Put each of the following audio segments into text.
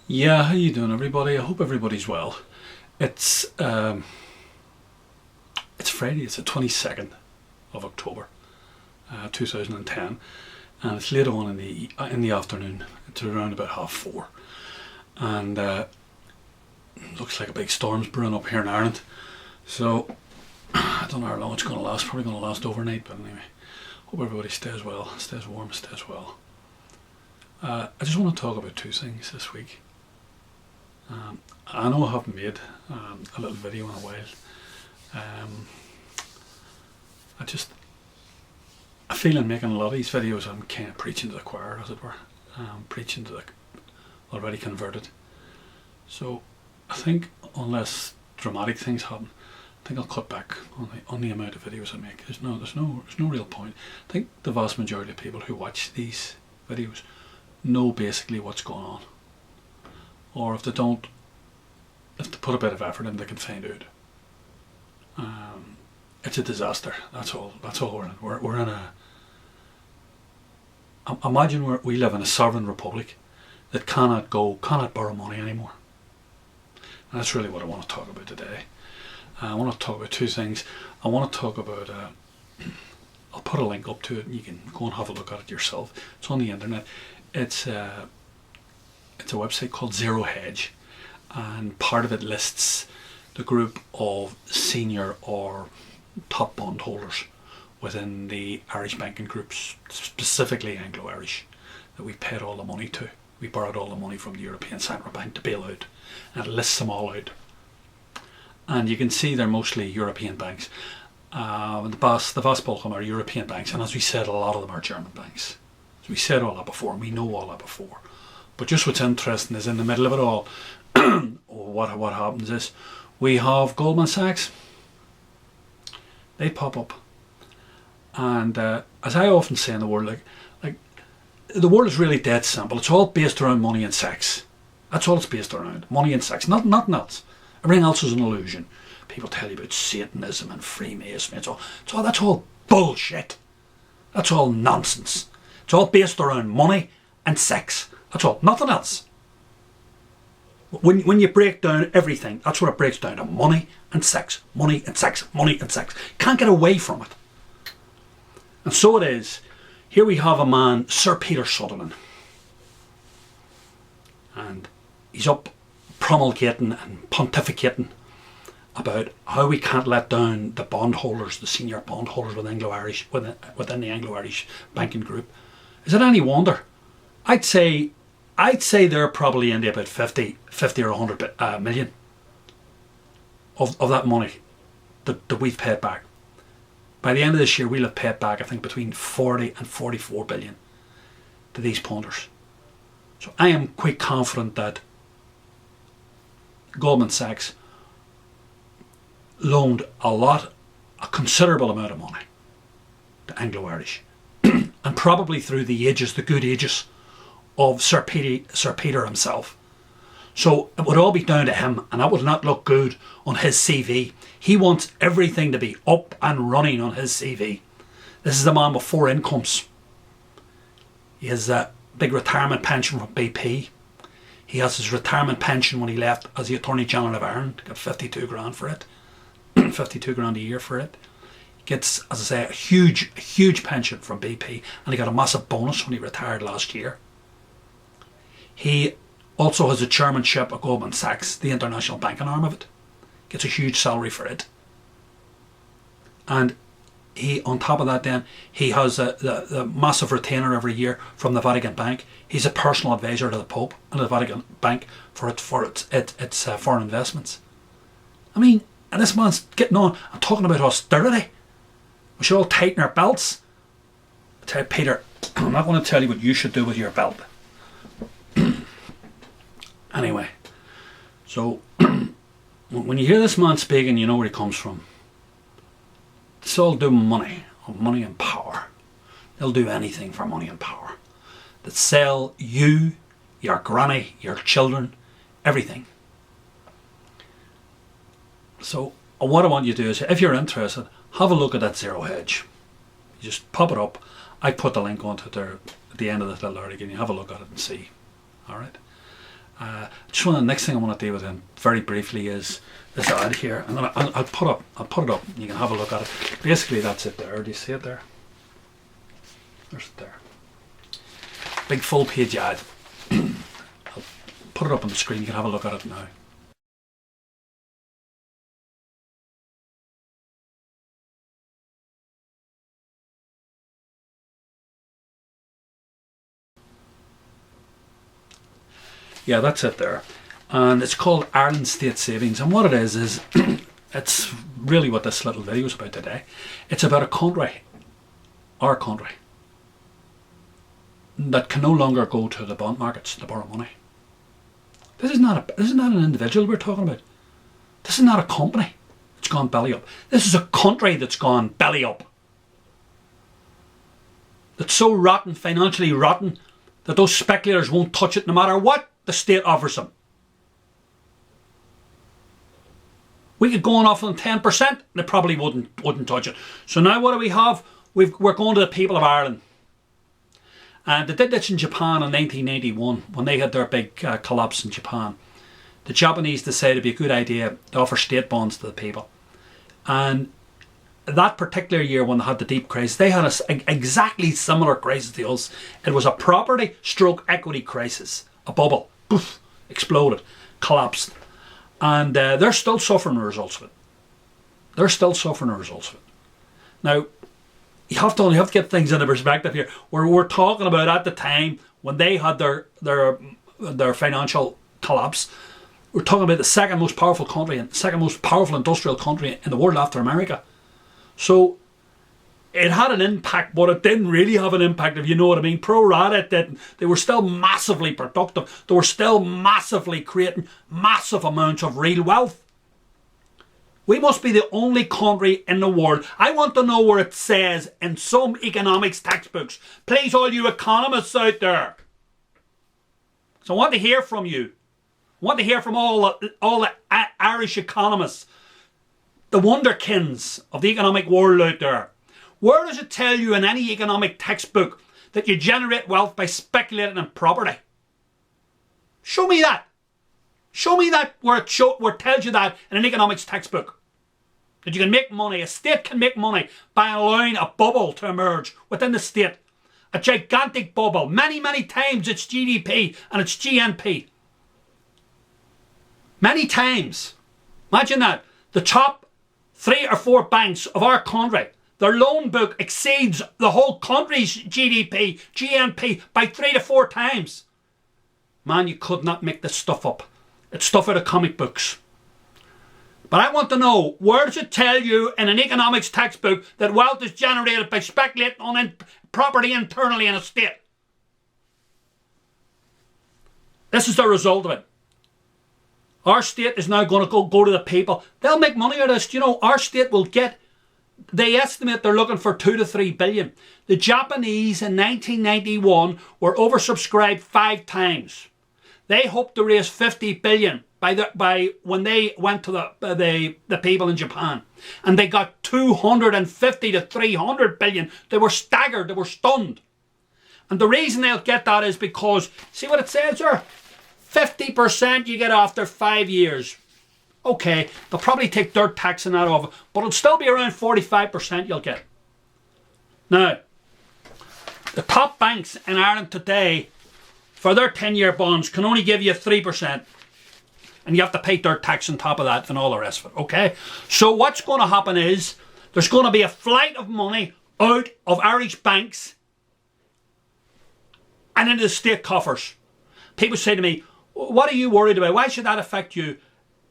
Yeah, how you doing, everybody? I hope everybody's well. It's it's Friday. It's the 22nd of October, 2010, and it's later on in the afternoon. It's around about 4:30, and looks like a big storm's brewing up here in Ireland. So I don't know how long it's going to last. Probably going to last overnight, but anyway, hope everybody stays well, stays warm, stays well. I just want to talk about two things this week. I know I haven't made a little video in a while. I feel in making a lot of these videos I'm kind of preaching to the choir, as it were. Preaching to the already converted. So I think unless dramatic things happen, I think I'll cut back on the amount of videos I make. There's no real point. I think the vast majority of people who watch these videos know basically what's going on. Or if they don't, if they put a bit of effort in, they can find out. It's a disaster. That's all we're in. We're in a. Imagine we live in a sovereign republic that cannot borrow money anymore. And that's really what I want to talk about today. I want to talk about two things. I want to talk about. I'll put a link up to it, and you can go and have a look at it yourself. It's on the internet. It's a website called Zero Hedge, and part of it lists the group of senior or top bondholders within the Irish banking groups, specifically Anglo-Irish, that we paid all the money to. We borrowed all the money from the European Central Bank to bail out, and it lists them all out. And you can see they're mostly European banks. The vast bulk of them are European banks, and as we said, a lot of them are German banks. So we said all that before, and we know all that before. But just what's interesting is in the middle of it all, what happens is we have Goldman Sachs. They pop up, and as I often say in the world, like the world is really dead simple. It's all based around money and sex. That's all it's based around, money and sex. Nothing else. Everything else is an illusion. People tell you about Satanism and Freemasonry. That's all bullshit. That's all nonsense. It's all based around money and sex. That's all, nothing else. When you break down everything, that's what it breaks down to: money and sex, money and sex, money and sex. Can't get away from it. And so it is. Here we have a man, Sir Peter Sutherland, and he's up promulgating and pontificating about how we can't let down the bondholders, the senior bondholders within the Anglo-Irish banking group. Is it any wonder? I'd say they're probably into about 50 or 100 million of that money that we've paid back. By the end of this year, we'll have paid back, I think, between 40 and 44 billion to these ponders. So I am quite confident that Goldman Sachs loaned a considerable amount of money to Anglo-Irish, and probably through the good ages of Sir Peter himself. So it would all be down to him, and that would not look good on his CV. He wants everything to be up and running on his CV. This is the man with 4 incomes. He has a big retirement pension from BP. He has his retirement pension when he left as the Attorney General of Ireland. Got 52 grand for it. 52 grand a year for it. He gets, as I say, a huge pension from BP, and he got a massive bonus when he retired last year. He also has a chairmanship at Goldman Sachs, the international banking arm of it. Gets a huge salary for it. And he, on top of that then, he has the massive retainer every year from the Vatican Bank. He's a personal advisor to the Pope and the Vatican Bank for its foreign investments. I mean, and this man's getting on and talking about austerity. We should all tighten our belts. I tell you, Peter, I'm not going to tell you what you should do with your belt. Anyway, so when you hear this man speaking, you know where he comes from. It's all do money and power. They'll do anything for money and power. They'll sell you, your granny, your children, everything. So what I want you to do is, if you're interested, have a look at that Zero Hedge. You just pop it up. I put the link onto it there at the end of the little article, and you have a look at it and see. All right. Just one of the next thing I want to deal with then very briefly is this ad here. And I'll put it up. You can have a look at it. Basically, that's it there. Do you see it there? There's it there. Big full page ad. I'll put it up on the screen. You can have a look at it now. Yeah, that's it there. And it's called Ireland State Savings. And what it is it's really what this little video is about today. It's about a country, our country, that can no longer go to the bond markets to borrow money. This is not an individual we're talking about. This is not a company that's gone belly up. This is a country that's gone belly up. That's so rotten, financially rotten, that those speculators won't touch it no matter what the state offers them. We could go on off them 10%, and they probably wouldn't touch it. So now what do we have? We're going to the people of Ireland. And they did this in Japan in 1981 when they had their big collapse in Japan. The Japanese decided it'd be a good idea to offer state bonds to the people. And that particular year when they had the deep crisis, they had an exactly similar crisis to us. It was a property stroke equity crisis. A bubble. Poof, exploded. Collapsed. And they're still suffering the results of it. They're still suffering the results of it. Now, you have to get things into perspective here. We're talking about at the time when they had their financial collapse. We're talking about the second most powerful country and second most powerful industrial country in the world after America. So it had an impact, but it didn't really have an impact, if you know what I mean. Pro rata, it didn't. They were still massively productive. They were still massively creating massive amounts of real wealth. We must be the only country in the world. I want to know where it says in some economics textbooks. Please, all you economists out there. So I want to hear from you. I want to hear from all the Irish economists, the wonderkins of the economic world out there. Where does it tell you in any economic textbook that you generate wealth by speculating in property? Show me that. Show me that where it tells you that in an economics textbook. That you can make money, a state can make money by allowing a bubble to emerge within the state. A gigantic bubble, many, many times its GDP and its GNP. Many times. Imagine that. The top 3 or 4 banks of our country, their loan book exceeds the whole country's GDP, GNP by 3 to 4 times. Man, you could not make this stuff up. It's stuff out of comic books. But I want to know, where does it tell you in an economics textbook that wealth is generated by speculating on property internally in a state? This is the result of it. Our state is now going to go to the people. They'll make money out of this. You know, our state will get, they estimate they're looking for 2 to 3 billion. The Japanese in 1991 were oversubscribed 5 times. They hoped to raise 50 billion by when they went to the people in Japan. And they got 250 to 300 billion. They were staggered. They were stunned. And the reason they'll get that is because, see what it says there? 50% you get after 5 years. Okay, they'll probably take dirt tax and that off, but it'll still be around 45% you'll get. Now, the top banks in Ireland today, for their 10-year bonds, can only give you 3%. And you have to pay dirt tax on top of that and all the rest of it, okay? So what's going to happen is, there's going to be a flight of money out of Irish banks and into the state coffers. People say to me, what are you worried about? Why should that affect you?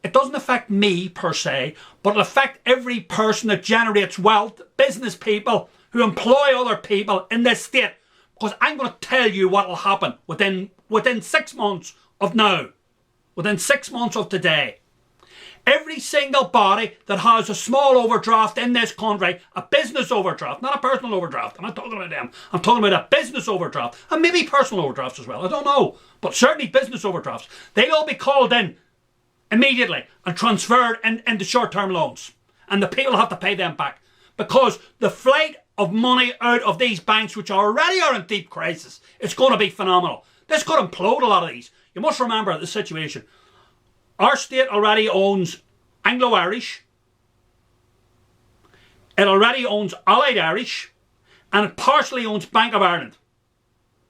It doesn't affect me per se, but it'll affect every person that generates wealth, business people who employ other people in this state. Because I'm going to tell you what will happen within 6 months of now. Within 6 months of today. Every single body that has a small overdraft in this country, a business overdraft, not a personal overdraft. I'm not talking about them. I'm talking about a business overdraft. And maybe personal overdrafts as well. I don't know. But certainly business overdrafts. They'll all be called in immediately and transferred into short-term loans. And the people have to pay them back. Because the flight of money out of these banks, which already are in deep crisis, it's going to be phenomenal. This could implode a lot of these. You must remember the situation. Our state already owns Anglo-Irish, it already owns Allied Irish, and it partially owns Bank of Ireland.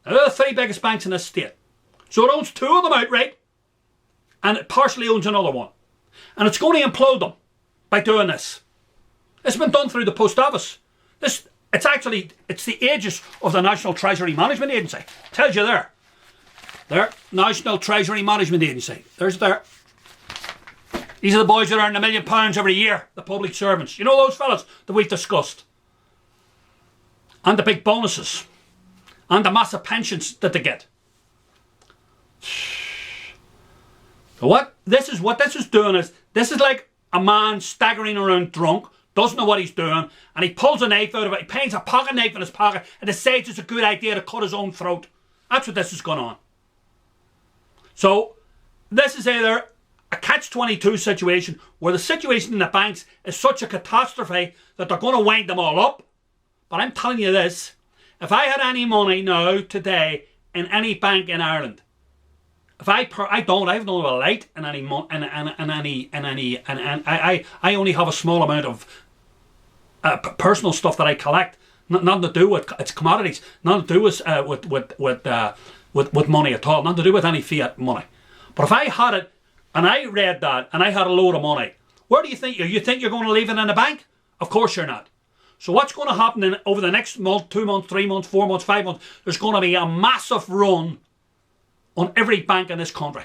Now, they're the three biggest banks in this state. So it owns two of them outright, and it partially owns another one. And it's going to implode them by doing this. It's been done through the post office. It's the aegis of the National Treasury Management Agency. Tells you there. There, National Treasury Management Agency. There's there. These are the boys that earn £1 million every year, the public servants. You know those fellas that we've discussed? And the big bonuses. And the massive pensions that they get. So what this is doing is, this is like a man staggering around drunk, doesn't know what he's doing, and he pulls a knife out of it, he finds a pocket knife in his pocket, and decides it's a good idea to cut his own throat. That's what this is going on. So, this is either a catch-22 situation, where the situation in the banks is such a catastrophe that they're going to wind them all up. But I'm telling you this, if I had any money now, today, in any bank in Ireland, if I have no light in any I only have a small amount of personal stuff that I collect, nothing to do with it's commodities, nothing to do with money at all, nothing to do with any fiat money. But if I had it and I read that and I had a load of money, where do you think you think you're going to leave it in the bank? Of course you're not. So what's going to happen over the next month, 2 months, 3 months, 4 months, 5 months? There's going to be a massive run on every bank in this country.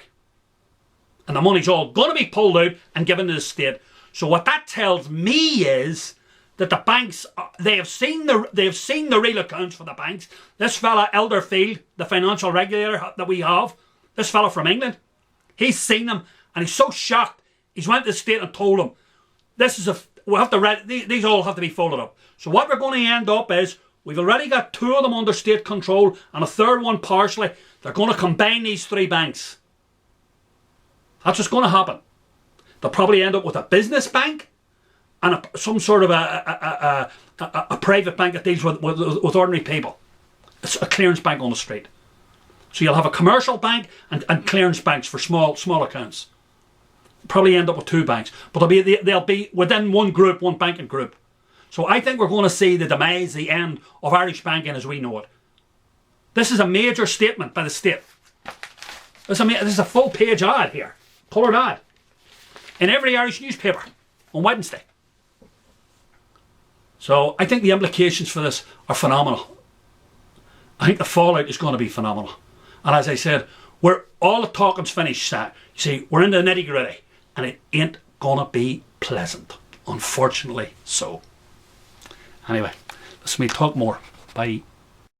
And the money's all going to be pulled out and given to the state. So what that tells me is that the banks, they have seen the real accounts for the banks. This fella, Elderfield, the financial regulator that we have, this fella from England, he's seen them and he's so shocked. He's went to the state and told them, these all have to be folded up. So what we're going to end up is, we've already got 2 of them under state control and a third one partially. They're going to combine these 3 banks. That's what's going to happen. They'll probably end up with a business bank and some sort of a private bank that deals with ordinary people. It's a clearance bank on the street. So you'll have a commercial bank and clearance banks for small accounts. Probably end up with 2 banks, but they'll be within one group, one banking group. So I think we're going to see the demise, the end of Irish banking as we know it. This is a major statement by the state. This is a full page ad here, coloured ad, in every Irish newspaper on Wednesday. So I think the implications for this are phenomenal. I think the fallout is going to be phenomenal. And as I said, all the talking's finished. You see, we're in the nitty gritty, and it ain't going to be pleasant, unfortunately so. Anyway, let's talk more. Bye.